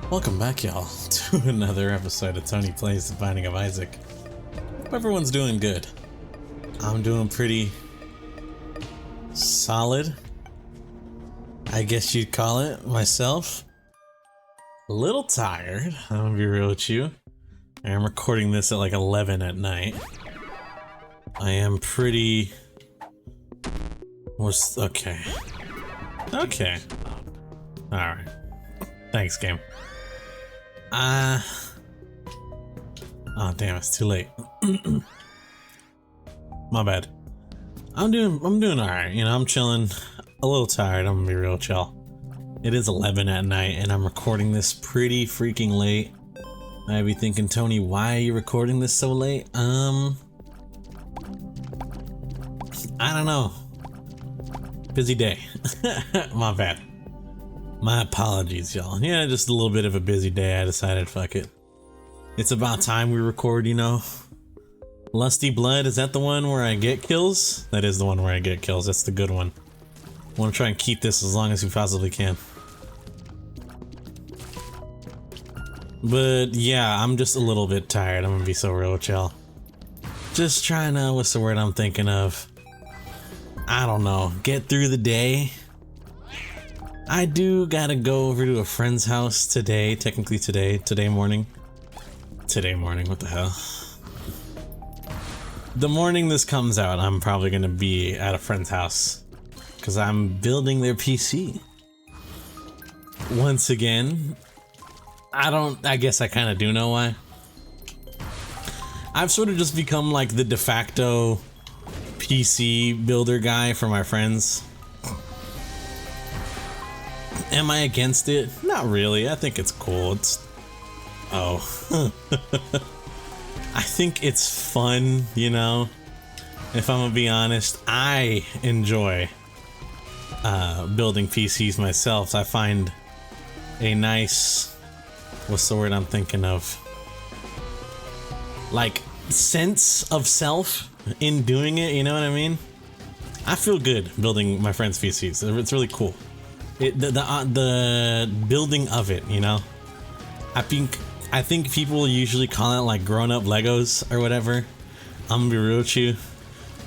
Welcome back, y'all, to another episode of Tony Plays The Binding of Isaac. Hope everyone's doing good. I'm doing pretty solid, I guess you'd call it, myself. A little tired, I'm gonna be real with you. I am recording this at like 11 at night. I am pretty... Okay. Okay. Alright. Thanks, game. Oh damn, it's too late. My bad. I'm doing alright, you know, I'm chilling. A little tired, I'm gonna be real chill. It is 11 at night and I'm recording this pretty freaking late. I'd be thinking, Tony, why are you recording this so late? I don't know. Busy day. My bad. My apologies, y'all. Yeah, just a little bit of a busy day. I decided, fuck it. It's about time we record, you know. Lusty Blood, is that the one where I get kills? That is the one where I get kills. That's the good one. I want to try and keep this as long as we possibly can. But yeah, I'm just a little bit tired. I'm gonna be so real with y'all. Just trying to, what's the word I'm thinking of? I don't know. Get through the day. I do gotta go over to a friend's house today, technically today morning. Today morning, what the hell? The morning this comes out, I'm probably gonna be at a friend's house because I'm building their PC. Once again, I guess I kind of do know why. I've sort of just become like the de facto PC builder guy for my friends. Am I against it? Not really. I think it's cool. It's... Oh. I think it's fun, you know? If I'm gonna be honest, I enjoy building PCs myself. I find a nice... What's the word I'm thinking of? Like, sense of self in doing it, you know what I mean? I feel good building my friends' PCs. It's really cool. The building of it, you know. I think people usually call it like grown-up Legos or whatever. I'm gonna be real with you.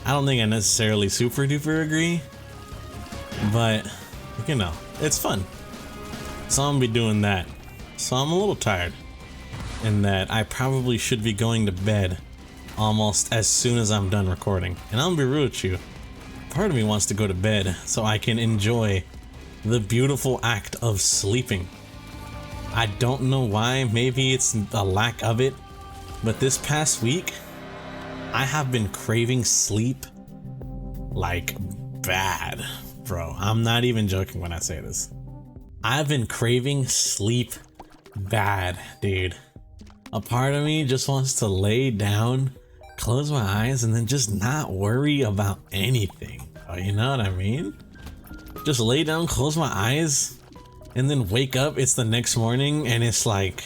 I don't think I necessarily super duper agree, but you know, it's fun. So I'm gonna be doing that. So I'm a little tired, in that I probably should be going to bed almost as soon as I'm done recording. And I'm gonna be real with you. Part of me wants to go to bed so I can enjoy the beautiful act of sleeping. I don't know why, maybe it's a lack of it, but this past week, I have been craving sleep like bad, bro. I'm not even joking when I say this. I've been craving sleep bad, dude. A part of me just wants to lay down, close my eyes, and then just not worry about anything. Oh, you know what I mean? Just lay down, close my eyes, and then wake up. It's the next morning, and it's like,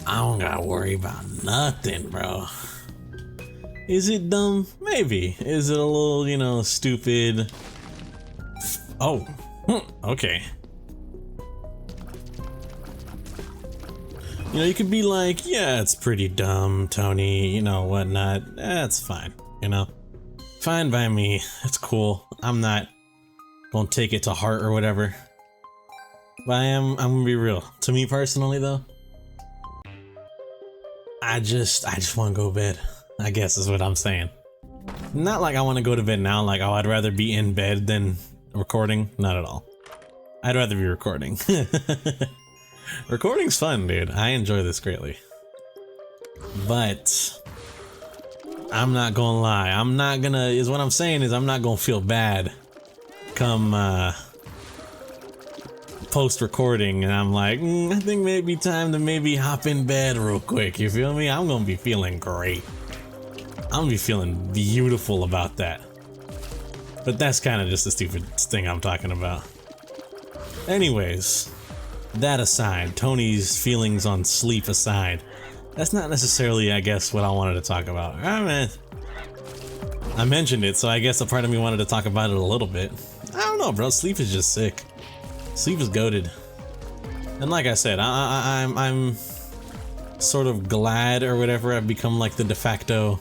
I don't gotta worry about nothing, bro. Is it dumb? Maybe. Is it a little, you know, stupid? Oh, okay. You know, you could be like, yeah, it's pretty dumb, Tony, you know, whatnot. That's fine, you know? Fine by me. It's cool. I'm not gonna take it to heart or whatever. But I'm gonna be real. To me personally though, I just wanna go to bed, I guess is what I'm saying. Not like I wanna go to bed now, like, oh, I'd rather be in bed than recording. Not at all. I'd rather be recording. Recording's fun, dude. I enjoy this greatly. But I'm not gonna lie. I'm not gonna, is what I'm saying is I'm not gonna feel bad come post recording and I'm like, I think maybe time to maybe hop in bed real quick, you feel me? I'm gonna be feeling great. I'm gonna be feeling beautiful about that. But that's kind of just the stupid thing I'm talking about. Anyways, that aside, Tony's feelings on sleep aside, that's not necessarily, I guess, what I wanted to talk about. I mentioned it, so I guess a part of me wanted to talk about it a little bit. I don't know, bro. Sleep is just sick. Sleep is goated. And like I said, I'm sort of glad or whatever I've become like the de facto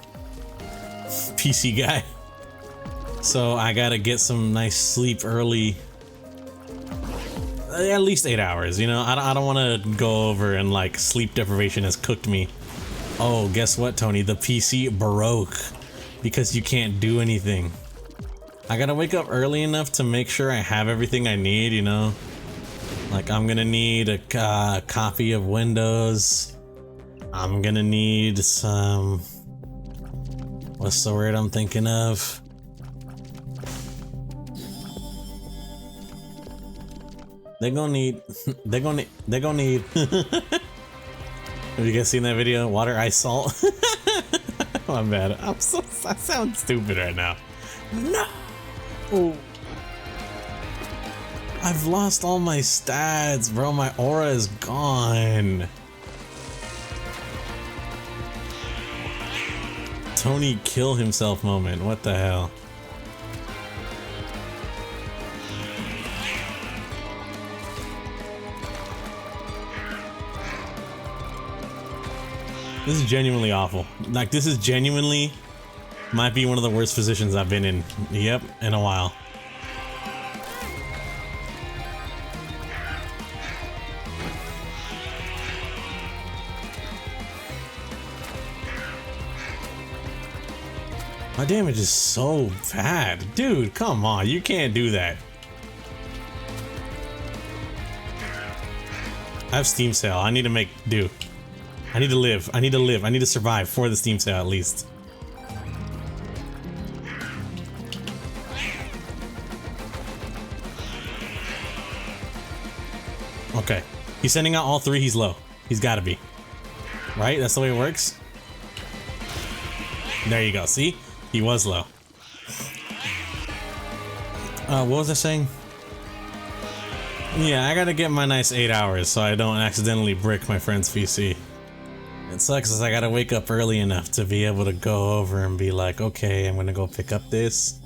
PC guy. So I gotta get some nice sleep early. At least 8 hours, you know? I don't want to go over and like sleep deprivation has cooked me. Oh, guess what, Tony? The PC broke because you can't do anything. I gotta wake up early enough to make sure I have everything I need, you know? Like, I'm gonna need a copy of Windows. I'm gonna need some... What's the word I'm thinking of? They're gonna need... Have you guys seen that video? Water, ice, salt? My bad. I sound stupid right now. No! I've lost all my stats, bro. My aura is gone. Tony kill himself moment. What the hell? This is genuinely awful. Like, this is genuinely might be one of the worst positions I've been in. Yep, in a while. My damage is so bad. Dude, come on. You can't do that. I have Steam sale. I need to make do. I need to live. I need to live. I need to survive for the Steam sale at least. Okay. He's sending out all three. He's low. He's got to be. Right? That's the way it works? There you go. See? He was low. What was I saying? Yeah, I gotta get my nice 8 hours so I don't accidentally brick my friend's PC. It sucks as I gotta wake up early enough to be able to go over and be like, okay, I'm gonna go pick up this.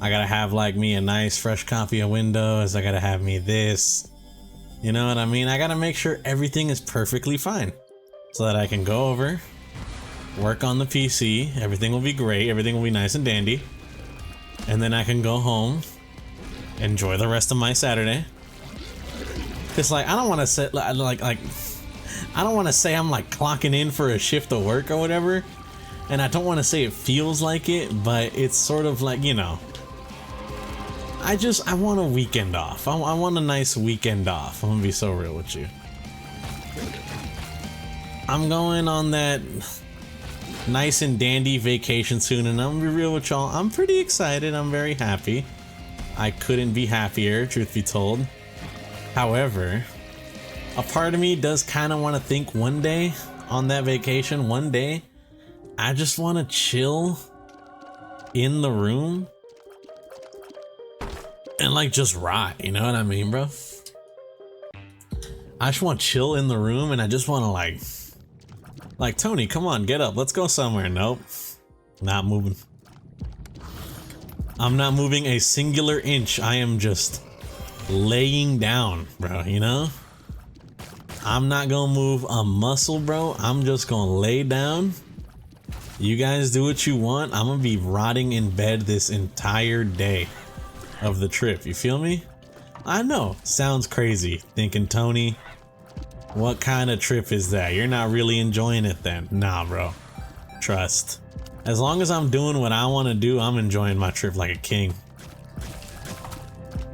I gotta have like me a nice fresh copy of Windows. I gotta have me this. You know what I mean? I gotta make sure everything is perfectly fine so that I can go over, work on the PC, everything will be great, everything will be nice and dandy, and then I can go home, enjoy the rest of my Saturday. It's like, I don't want to say like I don't want to say I'm like clocking in for a shift of work or whatever, and I don't want to say it feels like it, but it's sort of like, you know, I want a weekend off. I want a nice weekend off. I'm gonna be so real with you. I'm going on that nice and dandy vacation soon, and I'm gonna be real with y'all. I'm pretty excited. I'm very happy. I couldn't be happier, truth be told. However, a part of me does kind of want to think one day on that vacation, one day, I just want to chill in the room and like just rot, you know what I mean, bro? I just want to chill in the room and I just want to like Tony, come on, get up, let's go somewhere. Nope, not moving. I'm not moving a singular inch. I am just laying down, bro, you know? I'm not gonna move a muscle, bro. I'm just gonna lay down. You guys do what you want. I'm gonna be rotting in bed this entire day of the trip. You feel me? I know, sounds crazy. Thinking, Tony, what kind of trip is that? You're not really enjoying it then. Nah, bro. Trust. As long as I'm doing what I want to do, I'm enjoying my trip like a king.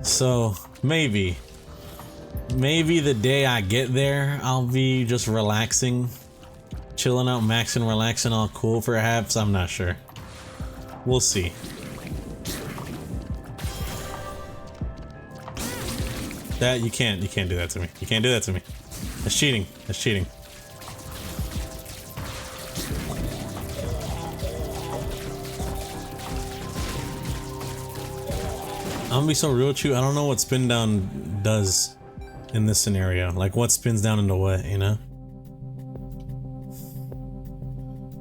So, maybe the day I get there, I'll be just relaxing, chilling out, maxing, relaxing, all cool perhaps. I'm not sure. We'll see. That you can't do that to me. You can't do that to me. That's cheating. That's cheating. I'm gonna be so real with you. I don't know what spin down does in this scenario. Like, what spins down into what, you know?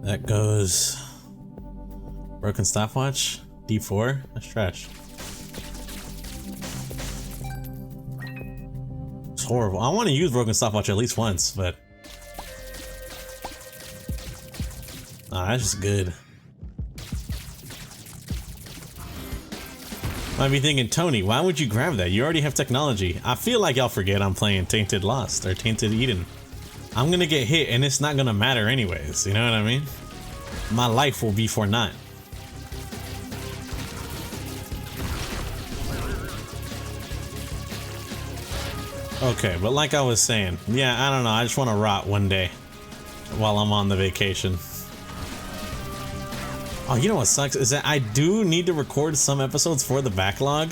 That goes broken stopwatch, D4. That's trash. horrible. I want to use broken stopwatch at least once, but that's just good. Might be thinking, Tony, why would you grab that? You already have technology. I feel like y'all forget I'm playing Tainted Lost or Tainted Eden. I'm gonna get hit and it's not gonna matter anyways, you know what I mean? My life will be for naught. Okay, but like I was saying, yeah, I don't know, I just want to rot one day while I'm on the vacation. Oh, you know what sucks is that I do need to record some episodes for the backlog,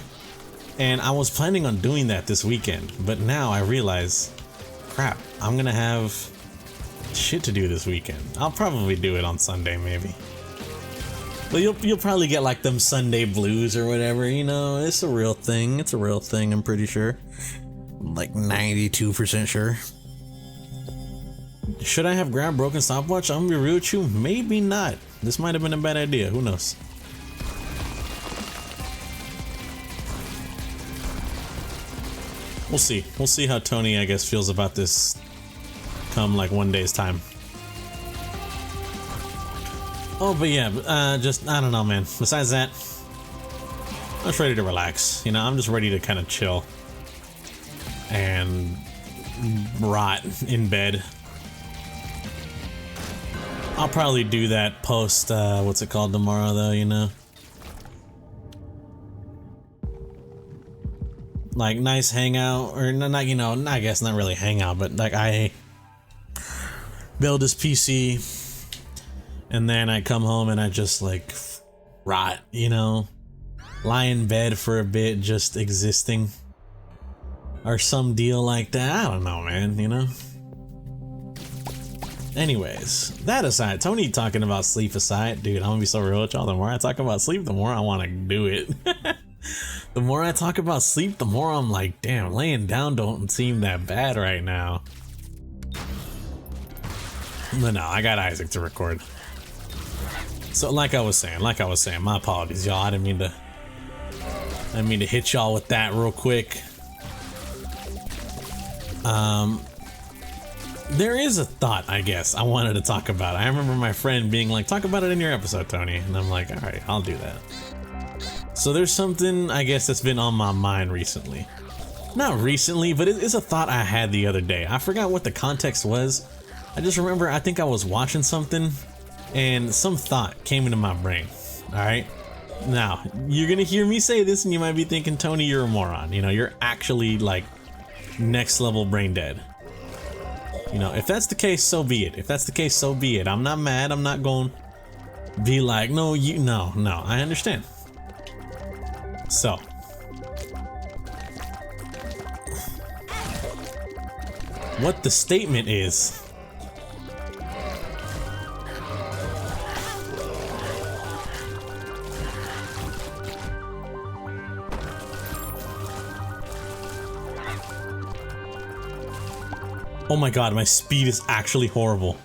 and I was planning on doing that this weekend, but now I realize, crap, I'm gonna have shit to do this weekend. I'll probably do it on Sunday maybe. But you'll probably get like them Sunday blues or whatever, you know, it's a real thing. It's a real thing, I'm pretty sure. Like 92% sure. Should I have grabbed broken stopwatch? I'm gonna be real with you, maybe not. This might have been a bad idea, who knows? We'll see. We'll see how Tony, I guess, feels about this come like one day's time. Oh, but yeah, just, I don't know, man. Besides that, I'm just ready to relax. You know, I'm just ready to kind of chill and rot in bed. I'll probably do that post, what's it called tomorrow though, you know? Like nice hangout, or not, you know, I guess not really hangout, but like I build this PC and then I come home and I just like rot, you know? Lie in bed for a bit, just existing. Or some deal like that, I don't know, man, you know? Anyways, that aside, Tony talking about sleep aside, dude, I'm gonna be so real with y'all. The more I talk about sleep, the more I want to do it. The more I talk about sleep, the more I'm like, damn, laying down don't seem that bad right now. But no, I got Isaac to record. So like I was saying, my apologies, y'all. I didn't mean to hit y'all with that real quick. There is a thought, I guess, I wanted to talk about. I remember my friend being like, talk about it in your episode, Tony. And I'm like, alright, I'll do that. So there's something, I guess, that's been on my mind recently. Not recently, but it's a thought I had the other day. I forgot what the context was. I just remember, I think I was watching something and some thought came into my brain. Alright? Now, you're gonna hear me say this and you might be thinking, Tony, you're a moron. You know, you're actually like next level brain dead. You know, if that's the case, so be it. If that's the case, so be it. I'm not mad. I'm not going to be like, no, no, I understand. So, what the statement is, oh my god, my speed is actually horrible.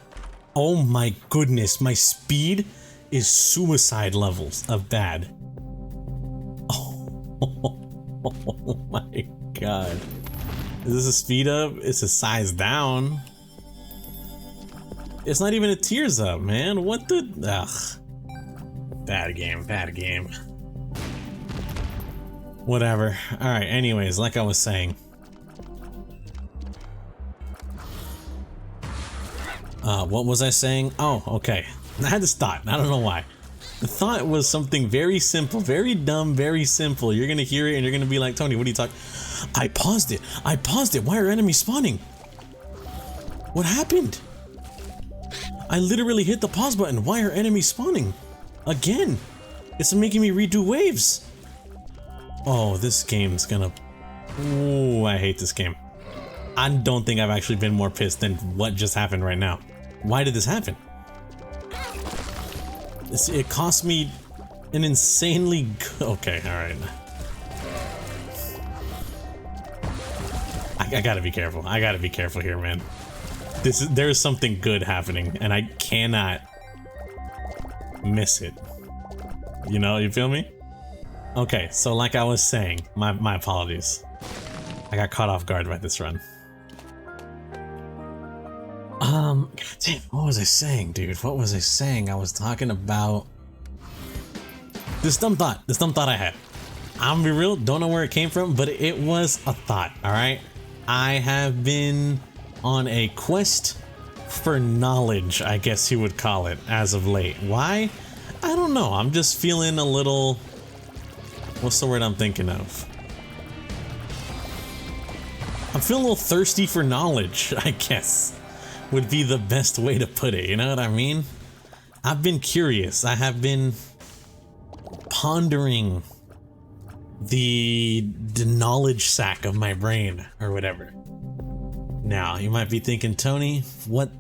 Oh my goodness, my speed is suicide levels of bad. Oh my god. Is this a speed up? It's a size down. It's not even a tears up, man. What the? Ugh. Bad game, bad game. Whatever. Alright, anyways, like I was saying. What was I saying? Oh, okay. I had this thought. I don't know why. The thought was something very simple, very dumb, very simple. You're gonna hear it and you're gonna be like, Tony, what are you talking? I paused it. I paused it. Why are enemies spawning? What happened? I literally hit the pause button. Why are enemies spawning? Again. It's making me redo waves. Oh, this game's gonna... Ooh, I hate this game. I don't think I've actually been more pissed than what just happened right now. Why did this happen? It cost me an insanely good... Okay, alright. I gotta be careful. I gotta be careful here, man. There's something good happening, and I cannot miss it. You know, you feel me? Okay, so like I was saying, my apologies. I got caught off guard by this run. God damn, what was I saying, dude? What was I saying? I was talking about this dumb thought I had. I'm gonna be real, don't know where it came from, but it was a thought, alright? I have been on a quest for knowledge, I guess you would call it, as of late. Why? I don't know, I'm just feeling a little... What's the word I'm thinking of? I'm feeling a little thirsty for knowledge, I guess, would be the best way to put it, you know what I mean? I've been curious, I have been pondering the knowledge sack of my brain, or whatever. Now, you might be thinking, Tony, what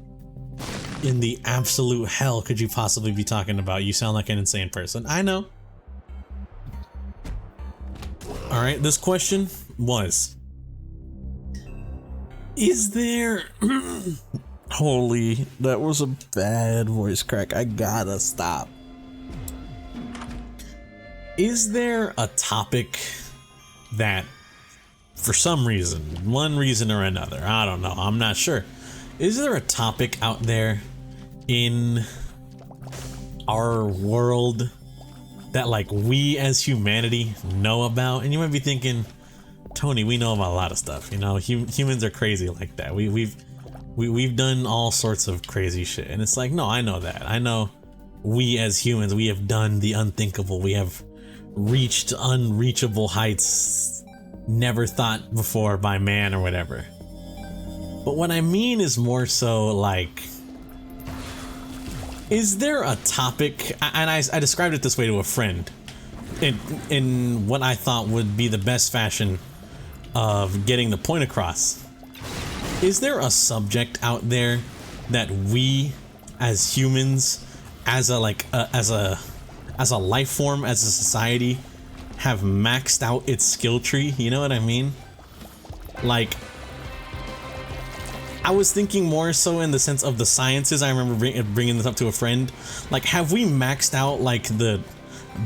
in the absolute hell could you possibly be talking about? You sound like an insane person. I know. Alright, this question was... Is there... Holy, that was a bad voice crack. I gotta stop. Is there a topic that, for some reason, one reason or another, I don't know, I'm not sure. Is there a topic out there in our world that, like, we as humanity know about? And you might be thinking, Tony, we know about a lot of stuff, you know, humans are crazy like that. We've done all sorts of crazy shit. And it's like, no, I know that. I know we as humans, we have done the unthinkable. We have reached unreachable heights never thought before by man or whatever. But what I mean is more so like, is there a topic, and I described it this way to a friend in what I thought would be the best fashion of getting the point across. Is there a subject out there that we as humans, as a life form, as a society, have maxed out its skill tree? You know what I mean? Like, I was thinking more so in the sense of the sciences. I remember bringing this up to a friend. Like, have we maxed out like the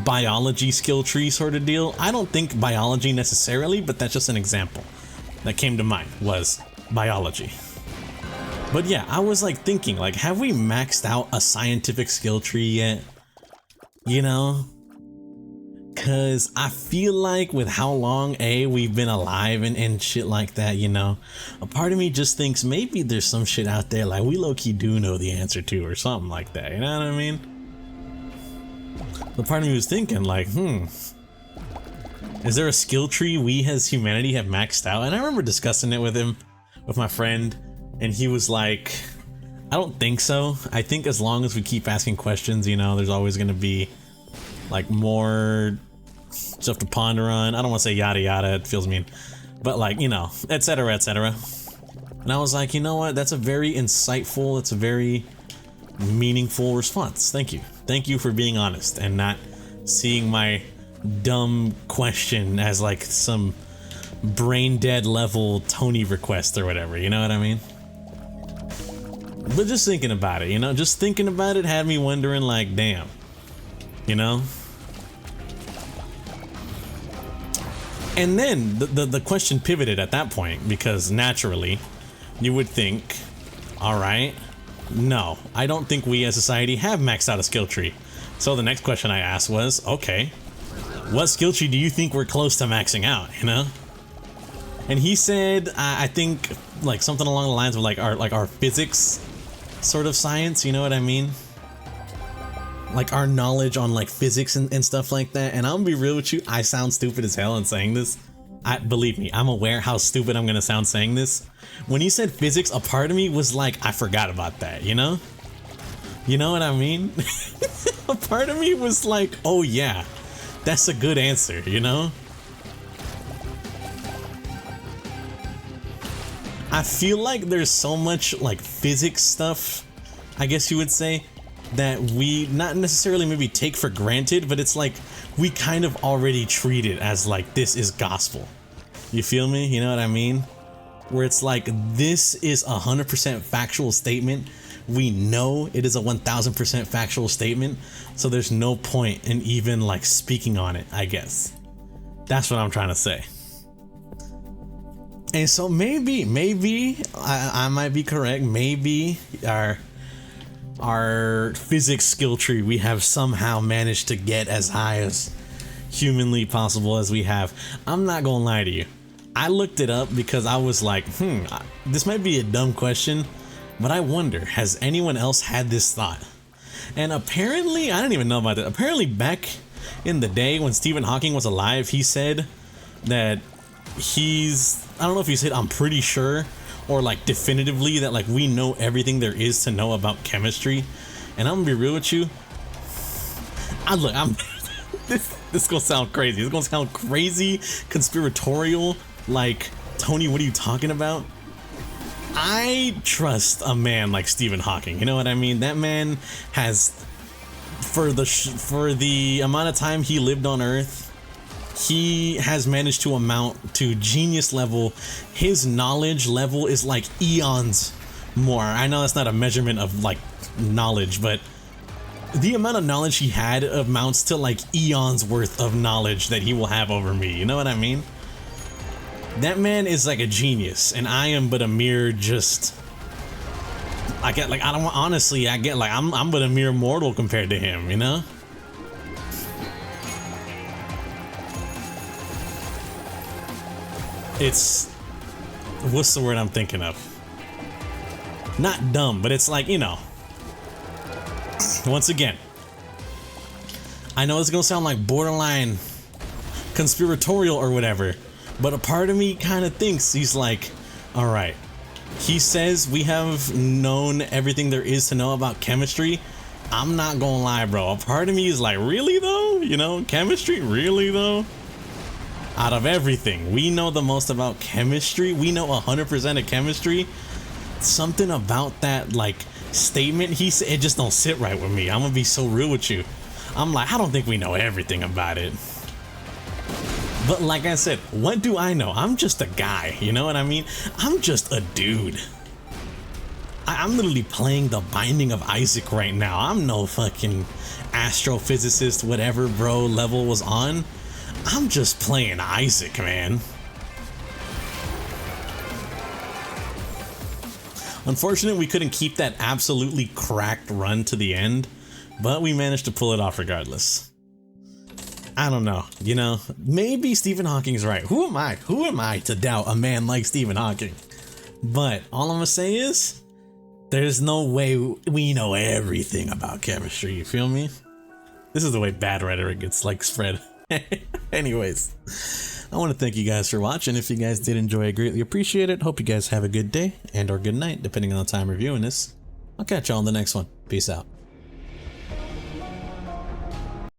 biology skill tree sort of deal? I don't think biology necessarily, but that's just an example that came to mind, was biology. But yeah, I was like thinking, like, have we maxed out a scientific skill tree yet? You know? Cause I feel like with how long we've been alive and shit like that, you know, a part of me just thinks maybe there's some shit out there like we low-key do know the answer to, or something like that, you know what I mean? The part of me was thinking like, is there a skill tree we as humanity have maxed out? And I remember discussing it with him, with my friend, and he was like, I don't think so. I think as long as we keep asking questions, you know, there's always gonna be like more stuff to ponder on. I don't want to say yada yada, it feels mean, but like, you know, etc, etc. And I was like, you know what, that's a very insightful, it's a very meaningful response. Thank you for being honest and not seeing my dumb question as like some brain dead level Tony request or whatever, you know what I mean? But just thinking about it, you know, just thinking about it had me wondering like, damn, you know? And then the question pivoted at that point, because naturally you would think, all right, no, I don't think we as society have maxed out a skill tree. So the next question I asked was, okay, what skill tree do you think we're close to maxing out, you know? And he said, I think like something along the lines of like our physics sort of science, you know what I mean? Like our knowledge on like physics and stuff like that. And I'm gonna be real with you, I sound stupid as hell in saying this. Believe me, I'm aware how stupid I'm gonna sound saying this. When he said physics, a part of me was like, I forgot about that, you know? You know what I mean? A part of me was like, oh yeah, that's a good answer, you know? I feel like there's so much like physics stuff, I guess you would say, that we not necessarily maybe take for granted, but it's like we kind of already treat it as like this is gospel. You feel me? You know what I mean? Where it's like, this is 100% factual statement. We know it is a 1000% factual statement, so there's no point in even like speaking on it, I guess. That's what I'm trying to say. And so maybe I might be correct. Maybe our physics skill tree we have somehow managed to get as high as humanly possible as we have. I'm not gonna lie to you. I looked it up because I was like, this might be a dumb question, but I wonder, has anyone else had this thought? And apparently, I didn't even know about that. Apparently back in the day when Stephen Hawking was alive, he said that I don't know if he said I'm pretty sure or like definitively that like we know everything there is to know about chemistry. And I'm gonna be real with you. I'm this is gonna sound crazy. It's gonna sound crazy, conspiratorial, like, Tony, what are you talking about? I trust a man like Stephen Hawking. You know what I mean? That man has, for the amount of time he lived on Earth, he has managed to amount to genius level. His knowledge level is like eons more. I know that's not a measurement of like knowledge, but the amount of knowledge he had amounts to like eons worth of knowledge that he will have over me. You know what I mean? That man is like a genius, and I am but a mere I'm but a mere mortal compared to him, you know? It's, what's the word I'm thinking of? Not dumb, but it's like, you know, once again, I know it's gonna sound like borderline conspiratorial or whatever, but a part of me kind of thinks he's like, all right, he says we have known everything there is to know about chemistry. I'm not gonna lie, bro. A part of me is like, really though? You know, chemistry? Really though? Out of everything, we know the most about chemistry. We know 100% of chemistry. Something about that, like, statement he said, it just don't sit right with me. I'm gonna be so real with you. I'm like, I don't think we know everything about it. But like I said, what do I know? I'm just a guy, you know what I mean? I'm just a dude. I'm literally playing The Binding of Isaac right now. I'm no fucking astrophysicist, whatever bro level was on. I'm just playing Isaac, man. Unfortunately, we couldn't keep that absolutely cracked run to the end, but we managed to pull it off regardless. I don't know, you know, maybe Stephen Hawking's right. Who am I? Who am I to doubt a man like Stephen Hawking? But all I'm gonna say is, there's no way we know everything about chemistry, you feel me? This is the way bad rhetoric gets like spread. Anyways, I want to thank you guys for watching. If you guys did enjoy, I greatly appreciate it. Hope you guys have a good day and or good night, depending on the time reviewing this. I'll catch y'all on the next one. Peace out.